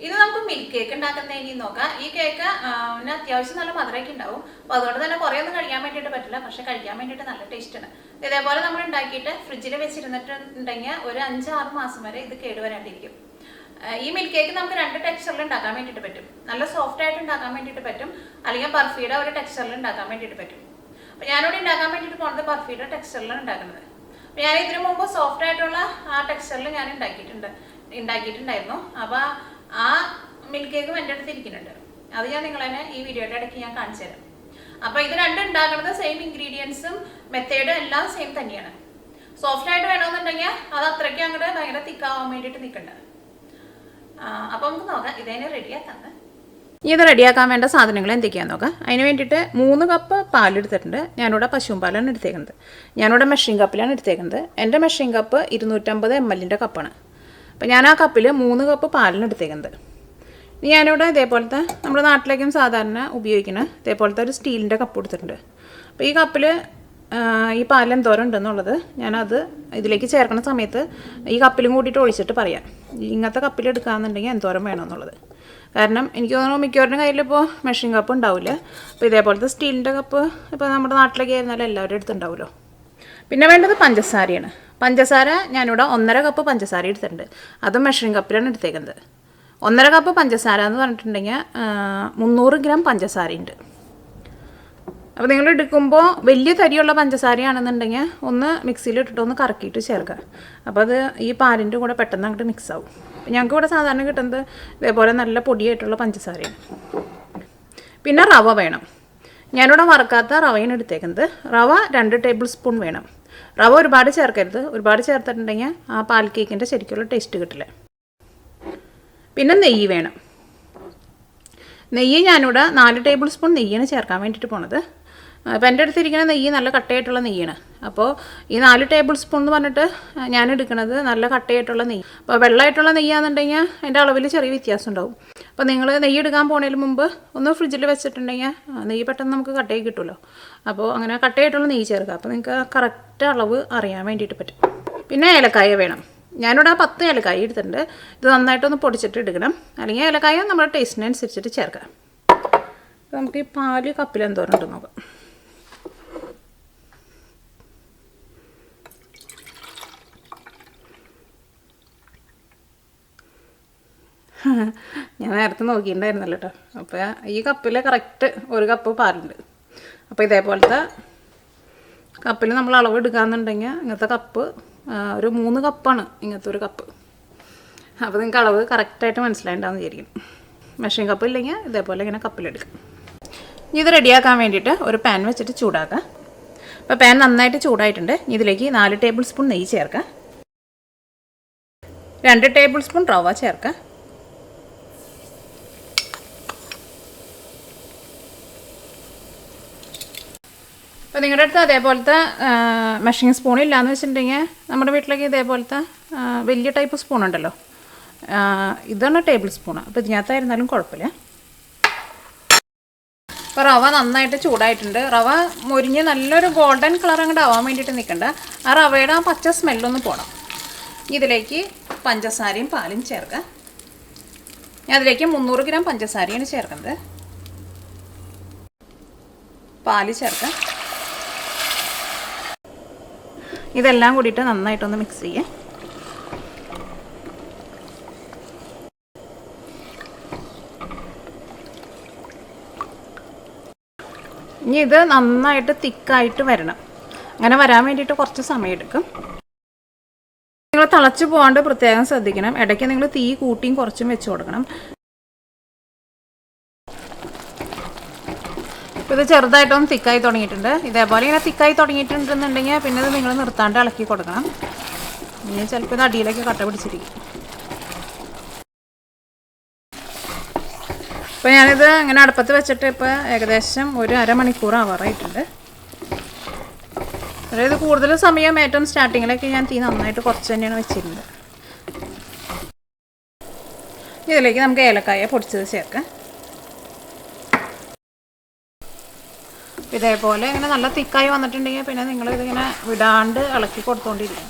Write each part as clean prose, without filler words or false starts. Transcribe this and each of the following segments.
ഇത് നമുക്ക് milk cake ഉണ്ടാക്കുന്നതിന് നോക്കാം. ഈ കേക്ക് അത്യാവശ്യം നല്ല മധുരമൊക്കെ ഉണ്ടാവും. അപ്പോൾ അതുകൊണ്ട് തന്നെ കുറേ ഒന്നും കഴിക്കാൻ വേണ്ടിയിട്ട് പറ്റില്ല, പക്ഷെ കഴിക്കാൻ വേണ്ടിയിട്ട് നല്ല ടേസ്റ്റാണ്. ഇതേപോലെ നമ്മൾ ഉണ്ടാക്കിയിട്ട് ഫ്രിഡ്ജിൽ വെച്ചിരുന്നിട്ടുണ്ടെങ്കിൽ ഒരു 5-6 മാസം വരെ ഇത് കേടുവരാണ്ടിരിക്കും. ഈ മിൽക്ക് കേക്ക് നമുക്ക് 2 ടെക്സ്ചറിൽ ഉണ്ടാക്കാൻ വേണ്ടിയിട്ട് പറ്റും. നല്ല സോഫ്റ്റ് ആയിട്ട് ഉണ്ടാക്കാൻ വേണ്ടിയിട്ട് പറ്റും, അല്ലെങ്കിൽ ബർഫിയുടെ ഒരു ടെക്സ്ചറിൽ ഉണ്ടാക്കാൻ വേണ്ടിയിട്ട് പറ്റും. അപ്പോൾ ഞാനിവിടെ ഉണ്ടാക്കാൻ വേണ്ടിയിട്ട് പോകുന്നത് ബർഫിയുടെ ടെക്സ്ചറിലാണ് ഉണ്ടാക്കുന്നത്. അപ്പോൾ ഞാൻ ഇതിനു മുമ്പ് സോഫ്റ്റ് ആയിട്ടുള്ള ആ ടെക്സ്ചറിൽ ഞാൻ ഉണ്ടാക്കിയിട്ടുണ്ടായിരുന്നു. അപ്പോൾ ആ മിൽക്ക് കേക്കും എൻ്റെ അടുത്ത് ഇരിക്കുന്നുണ്ട്. അത് ഞാൻ നിങ്ങളെ ഈ വീഡിയോയുടെ ഇടയ്ക്ക് ഞാൻ കാണിച്ചു തരാം. അപ്പോൾ ഇത് രണ്ടും ഉണ്ടാക്കുന്നത് സെയിം ഇൻഗ്രീഡിയൻസും മെത്തേഡും എല്ലാം സെയിം തന്നെയാണ്. സോഫ്റ്റ് ആയിട്ട് വേണമെന്നുണ്ടെങ്കിൽ അത് അത്രയ്ക്ക് അങ്ങോട്ട് ഭയങ്കര തിക്കാവാൻ വേണ്ടിയിട്ട് നിൽക്കണ്ട. അപ്പോൾ നമുക്ക് നോക്കാം ഇതേനെ റെഡിയാക്കാം. ഇത് റെഡിയാക്കാൻ വേണ്ട സാധനങ്ങൾ എന്തൊക്കെയാണെന്ന് നോക്കാം. അതിന് വേണ്ടിയിട്ട് 3 കപ്പ് പാലെടുത്തിട്ടുണ്ട്. ഞാനിവിടെ പശുവും പാലാണ് എടുത്തേക്കുന്നത്. ഞാനിവിടെ മെഷറിംഗ് കപ്പിലാണ് എടുത്തേക്കുന്നത്. എൻ്റെ മെഷറിംഗ് കപ്പ് 250 ml കപ്പാണ്. അപ്പോൾ ഞാൻ ആ കപ്പിൽ 3 കപ്പ് പാലിന് എടുത്തേക്കുന്നത്. ഞാനിവിടെ ഇതേപോലത്തെ നമ്മുടെ നാട്ടിലേക്കും സാധാരണ ഉപയോഗിക്കുന്ന ഇതേപോലത്തെ ഒരു സ്റ്റീലിൻ്റെ കപ്പ് എടുത്തിട്ടുണ്ട്. അപ്പോൾ ഈ കപ്പിൽ ഈ പാൽ എന്തോരം ഉണ്ടെന്നുള്ളത് ഞാനത് ഇതിലേക്ക് ചേർക്കുന്ന സമയത്ത് ഈ കപ്പിലും കൂട്ടിയിട്ട് ഒഴിച്ചിട്ട് പറയാം. ഇങ്ങനത്തെ കപ്പിൽ എടുക്കുകയെന്നുണ്ടെങ്കിൽ എന്തോരം വേണമെന്നുള്ളത്. കാരണം എനിക്ക് തോന്നുന്നു മിക്കവരുടെ കയ്യിലിപ്പോൾ മെഷറിംഗ് കപ്പ് ഉണ്ടാവില്ല. അപ്പോൾ ഇതേപോലത്തെ സ്റ്റീലിൻ്റെ കപ്പ് ഇപ്പോൾ നമ്മുടെ നാട്ടിലേക്ക് ആയിരുന്നാലും എല്ലാവരും അടുത്തുണ്ടാവുമല്ലോ. പിന്നെ വേണ്ടത് പഞ്ചസാരയാണ്. പഞ്ചസാര ഞാനിവിടെ 1.5 കപ്പ് പഞ്ചസാര എടുത്തിട്ടുണ്ട്. അതും മെഷറിംഗ് കപ്പിലാണ് എടുത്തേക്കുന്നത്. 1.5 കപ്പ് പഞ്ചസാര എന്ന് പറഞ്ഞിട്ടുണ്ടെങ്കിൽ 300 ഗ്രാം പഞ്ചസാരയുണ്ട്. അപ്പോൾ നിങ്ങൾ എടുക്കുമ്പോൾ വലിയ തരിയുള്ള പഞ്ചസാരയാണെന്നുണ്ടെങ്കിൽ ഒന്ന് മിക്സിയിലിട്ടിട്ട് ഒന്ന് കറക്കിയിട്ട് ചേർക്കുക. അപ്പോൾ അത് ഈ പാലിൻ്റെ കൂടെ പെട്ടെന്ന് അങ്ങോട്ട് മിക്സ് ആവും. അപ്പോൾ ഞങ്ങൾക്ക് ഇവിടെ സാധാരണ കിട്ടുന്നത് ഇതേപോലെ നല്ല പൊടിയായിട്ടുള്ള പഞ്ചസാരയാണ്. പിന്നെ റവ വേണം. ഞാനിവിടെ വറുക്കാത്ത റവയാണ് എടുത്തേക്കുന്നത്. റവ 2 ടേബിൾ സ്പൂൺ വേണം. റവ ഒരുപാട് ചേർക്കരുത്. ഒരുപാട് ചേർത്തിട്ടുണ്ടെങ്കിൽ ആ പാൽ കേക്കിൻ്റെ ശരിക്കുള്ള ടേസ്റ്റ് കിട്ടില്ല. പിന്നെ നെയ്യ് വേണം. നെയ്യ് ഞാനിവിടെ 4 ടേബിൾ സ്പൂൺ നെയ്യാണ് ചേർക്കാൻ വേണ്ടിയിട്ട് പോണത്. അപ്പോൾ എൻ്റെ അടുത്തിരിക്കുന്ന നെയ്യ് നല്ല കട്ടയായിട്ടുള്ള നെയ്യാണ്. അപ്പോൾ ഈ 4 ടേബിൾ സ്പൂൺ എന്ന് പറഞ്ഞിട്ട് ഞാൻ എടുക്കുന്നത് നല്ല കട്ടയായിട്ടുള്ള നെയ്യ്. അപ്പോൾ വെള്ളമായിട്ടുള്ള നെയ്യാണെന്നുണ്ടെങ്കിൽ അതിൻ്റെ അളവിൽ ചെറിയ വ്യത്യാസം ഉണ്ടാവും. അപ്പോൾ നിങ്ങൾ നെയ്യ് എടുക്കാൻ പോണതിന് മുമ്പ് ഒന്ന് ഫ്രിഡ്ജിൽ വെച്ചിട്ടുണ്ടെങ്കിൽ നെയ്യ് പെട്ടെന്ന് നമുക്ക് കട്ടയായി കിട്ടുമല്ലോ. അപ്പോൾ അങ്ങനെ കട്ടയായിട്ടുള്ള നെയ്യ് ചേർക്കുക. അപ്പോൾ നിങ്ങൾക്ക് കറക്റ്റ് അളവ് അറിയാൻ വേണ്ടിയിട്ട് പറ്റും. പിന്നെ ഏലക്കായ വേണം. ഞാനിവിടെ 10 ഏലക്കായ എടുത്തിട്ടുണ്ട്. ഇത് നന്നായിട്ടൊന്ന് പൊടിച്ചിട്ട് എടുക്കണം, അല്ലെങ്കിൽ ഏലക്കായ നമ്മുടെ ടേസ്റ്റിനനുസരിച്ചിട്ട് ചേർക്കാം. അപ്പോൾ നമുക്ക് ഈ പാല് കപ്പിൽ എന്തോരം ഉണ്ടെന്ന് നോക്കാം. ഞാൻ നേരത്തെ നോക്കിയിട്ടുണ്ടായിരുന്നല്ലോ കേട്ടോ. അപ്പോൾ ഈ കപ്പിൽ കറക്റ്റ് 1 കപ്പ് പാലുണ്ട്. അപ്പോൾ ഇതേപോലത്തെ കപ്പിൽ നമ്മൾ അളവ് എടുക്കുകയെന്നുണ്ടെങ്കിൽ ഇങ്ങനത്തെ കപ്പ് ഒരു 3 കപ്പാണ് ഇങ്ങനത്തെ ഒരു കപ്പ്. അപ്പോൾ നിങ്ങൾക്ക് അളവ് കറക്റ്റായിട്ട് മനസ്സിലായിട്ടുണ്ടാകുന്ന വിചാരിക്കും. മെഷറിംഗ് കപ്പ് ഇല്ലെങ്കിൽ ഇതേപോലെ ഇങ്ങനെ കപ്പിലെടുക്കാം. ഇത് റെഡിയാക്കാൻ വേണ്ടിയിട്ട് ഒരു പാൻ വെച്ചിട്ട് ചൂടാക്കാം. അപ്പോൾ പാൻ നന്നായിട്ട് ചൂടായിട്ടുണ്ട്. ഇതിലേക്ക് 4 ടേബിൾ സ്പൂൺ നെയ്യ് ചേർക്കാം. 2 ടേബിൾ സ്പൂൺ റവ ചേർക്കാം. അപ്പോൾ നിങ്ങളുടെ അടുത്ത് അതേപോലത്തെ മെഷറിംഗ് സ്പൂൺ ഇല്ലയെന്ന് വെച്ചിട്ടുണ്ടെങ്കിൽ നമ്മുടെ വീട്ടിലേക്ക് ഇതേപോലത്തെ വലിയ ടൈപ്പ് സ്പൂൺ ഉണ്ടല്ലോ, ഇതാണ് ടേബിൾ സ്പൂണ്. അപ്പോൾ ഇതിനകത്തായിരുന്നാലും കുഴപ്പമില്ല. അപ്പോൾ റവ നന്നായിട്ട് ചൂടായിട്ടുണ്ട്. റവ മുരിഞ്ഞ് നല്ലൊരു ഗോൾഡൻ കളർ അങ്ങോട്ട് ആവാൻ വേണ്ടിയിട്ട് നിൽക്കണ്ട. ആ റവയുടെ ആ പച്ച സ്മെല്ലൊന്ന് പോകണം. ഇതിലേക്ക് പഞ്ചസാരയും പാലും ചേർക്കാം. ഞാൻ അതിലേക്ക് 300 ഗ്രാം പഞ്ചസാരയാണ് ചേർക്കുന്നത്. പാല് ചേർക്കാം. ഇതെല്ലാം കൂടിയിട്ട് നന്നായിട്ടൊന്ന് മിക്സ് ചെയ്യാം. ഇനി ഇത് നന്നായിട്ട് തിക്കായിട്ട് വരണം. അങ്ങനെ വരാൻ വേണ്ടിയിട്ട് കുറച്ച് സമയം എടുക്കും. നിങ്ങൾ തിളച്ച് പോകാണ്ട് പ്രത്യേകം ശ്രദ്ധിക്കണം. ഇടയ്ക്ക് നിങ്ങൾ തീ കൂട്ടിയും കുറച്ചും വെച്ച് കൊടുക്കണം. ഇപ്പോൾ ഇത് ചെറുതായിട്ടൊന്ന് തിക്കായി തുടങ്ങിയിട്ടുണ്ട്. ഇതേപോലെ ഇങ്ങനെ തിക്കായി തുടങ്ങിയിട്ടുണ്ടെന്നുണ്ടെങ്കിൽ പിന്നെ ഇത് നിങ്ങൾ നിർത്താണ്ട് ഇളക്കി കൊടുക്കണം. ഇനി ചിലപ്പോൾ ഇത് അടിയിലേക്ക് കട്ട പിടിച്ചിരിക്കും. അപ്പോൾ ഞാനിത് ഇങ്ങനെ അടുപ്പത്ത് വെച്ചിട്ട് ഇപ്പോൾ ഏകദേശം ഒരു അരമണിക്കൂർ ആവാറായിട്ടുണ്ട്. അതായത് കൂടുതൽ സമയം ഏറ്റവും സ്റ്റാർട്ടിങ്ങിലൊക്കെ ഞാൻ തീ നന്നായിട്ട് കുറച്ച് തന്നെയാണ് വെച്ചിരുന്നത്. ഇതിലേക്ക് നമുക്ക് ഏലക്കായ പൊടിച്ചത് ചേർക്കാം. ഇതേപോലെ ഇങ്ങനെ നല്ല തിക്കായി വന്നിട്ടുണ്ടെങ്കിൽ പിന്നെ നിങ്ങളിതിങ്ങനെ വിടാണ്ട് ഇളക്കി കൊടുത്തുകൊണ്ടിരിക്കും.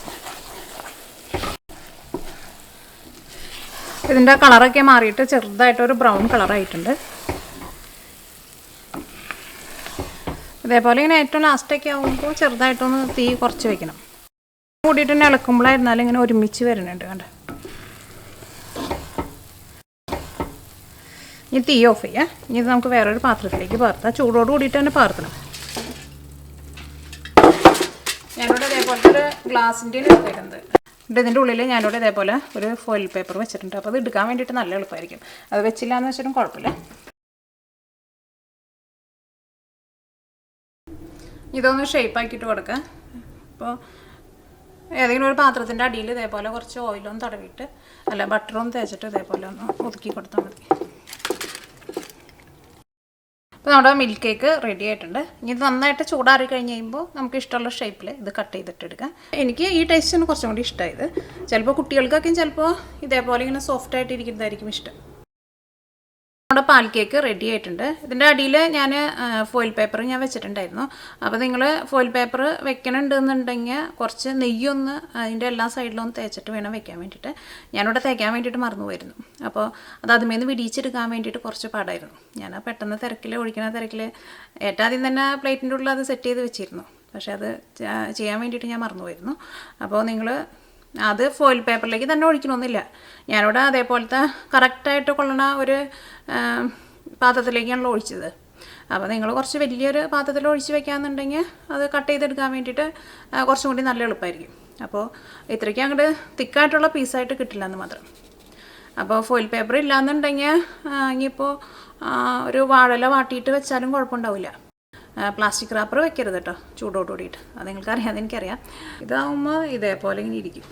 ഇതിൻ്റെ കളറൊക്കെ മാറിയിട്ട് ചെറുതായിട്ടൊരു ബ്രൗൺ കളറായിട്ടുണ്ട്. ഇതേപോലെ ഇങ്ങനെ ഏറ്റവും ലാസ്റ്റൊക്കെ ആകുമ്പോൾ ചെറുതായിട്ടൊന്ന് തീ കുറച്ച് വെക്കണം. കൂടിയിട്ട് തന്നെ ഇളക്കുമ്പോഴായിരുന്നാലും ഇങ്ങനെ ഒരുമിച്ച് വരുന്നുണ്ട്. കണ്ട, ഇനി തീ ഓഫ് ചെയ്യാം. ഇനി ഇത് നമുക്ക് വേറൊരു പാത്രത്തിലേക്ക് പകർത്താം. ചൂടോട് കൂടിയിട്ട് തന്നെ പകർത്തണം. ഞാനിവിടെ ഇതേപോലത്തെ ഒരു ഗ്ലാസിൻ്റെ എടുത്തേക്കുന്നത്. ഇതിൻ്റെ ഉള്ളിൽ ഞാനിവിടെ ഇതേപോലെ ഒരു ഫോയിൽ പേപ്പർ വെച്ചിട്ടുണ്ട്. അപ്പോൾ അത് എടുക്കാൻ വേണ്ടിയിട്ട് നല്ല എളുപ്പമായിരിക്കും. അത് വെച്ചില്ല എന്ന് വെച്ചിട്ടും കുഴപ്പമില്ല. ഇതൊന്ന് ഷേപ്പാക്കിയിട്ട് കൊടുക്കുക. അപ്പോൾ ഏതെങ്കിലും ഒരു പാത്രത്തിൻ്റെ അടിയിൽ ഇതേപോലെ കുറച്ച് ഓയിലൊന്ന് തടവിയിട്ട് ബട്ടറൊന്ന് തേച്ചിട്ട് ഇതേപോലെ ഒന്ന് ഒതുക്കി കൊടുത്താൽ മതി. അപ്പോൾ നമ്മുടെ മിൽക്ക് കേക്ക് റെഡി ആയിട്ടുണ്ട്. ഇനി ഇത് നന്നായിട്ട് ചൂടാറി കഴിഞ്ഞ് കഴിയുമ്പോൾ നമുക്ക് ഇഷ്ടമുള്ള ഷേപ്പിൽ ഇത് കട്ട് ചെയ്തിട്ട് എടുക്കാം. എനിക്ക് ഈ ടേസ്റ്റാണ് കുറച്ചും കൂടി ഇഷ്ടമായത്. ചിലപ്പോൾ കുട്ടികൾക്കൊക്കെ ചിലപ്പോൾ ഇതേപോലെ ഇങ്ങനെ സോഫ്റ്റ് ആയിട്ട് ഇരിക്കുന്നതായിരിക്കും ഇഷ്ടം. നമ്മുടെ പാൽ കേക്ക് റെഡി ആയിട്ടുണ്ട്. ഇതിൻ്റെ അടിയിൽ ഞാൻ ഫോയിൽ പേപ്പർ ഞാൻ വെച്ചിട്ടുണ്ടായിരുന്നു. അപ്പോൾ നിങ്ങൾ ഫോയിൽ പേപ്പർ വെക്കണമെന്നുണ്ടെങ്കിൽ കുറച്ച് നെയ്യൊന്ന് അതിൻ്റെ എല്ലാ സൈഡിലും തേച്ചിട്ട് വേണം വെക്കാൻ വേണ്ടിയിട്ട്. ഞാനിവിടെ തേക്കാൻ വേണ്ടിയിട്ട് മറന്നുപോയിരുന്നു. അപ്പോൾ അത് അതിമേന്ന് വിടിയിച്ചെടുക്കാൻ വേണ്ടിയിട്ട് കുറച്ച് പാടായിരുന്നു. ഞാൻ പെട്ടെന്ന് ഒഴിക്കുന്ന തിരക്കിൽ ഏറ്റവും ആദ്യം തന്നെ പ്ലേറ്റിൻ്റെ ഉള്ളിൽ അത് സെറ്റ് ചെയ്ത് വെച്ചിരുന്നു. പക്ഷേ അത് ചെയ്യാൻ വേണ്ടിയിട്ട് ഞാൻ മറന്നുപോയിരുന്നു. അപ്പോൾ നിങ്ങൾ അത് ഫോയിൽ പേപ്പറിലേക്ക് തന്നെ ഒഴിക്കണമെന്നില്ല. ഞാനിവിടെ അതേപോലത്തെ കറക്റ്റായിട്ട് കൊള്ളണ ഒരു പാത്രത്തിലേക്കാണല്ലോ ഒഴിച്ചത്. അപ്പോൾ നിങ്ങൾ കുറച്ച് വലിയൊരു പാത്രത്തിൽ ഒഴിച്ച് വെക്കാമെന്നുണ്ടെങ്കിൽ അത് കട്ട് ചെയ്തെടുക്കാൻ വേണ്ടിയിട്ട് കുറച്ചും കൂടി നല്ല എളുപ്പമായിരിക്കും. അപ്പോൾ ഇത്രയ്ക്ക് അങ്ങോട്ട് തിക്കായിട്ടുള്ള പീസായിട്ട് കിട്ടില്ല എന്ന് മാത്രം. അപ്പോൾ ഫോയിൽ പേപ്പർ ഇല്ലയെന്നുണ്ടെങ്കിൽ ഇനിയിപ്പോൾ ഒരു വാഴല വാട്ടിയിട്ട് വെച്ചാലും കുഴപ്പമുണ്ടാവില്ല. പ്ലാസ്റ്റിക് റാപ്പർ വെക്കരുത് കേട്ടോ, ചൂടോട് കൂടിയിട്ട്. അത് നിങ്ങൾക്കറിയാം, അതെനിക്കറിയാം. ഇതാകുമ്പോൾ ഇതേപോലെ ഇങ്ങനെ ഇരിക്കും.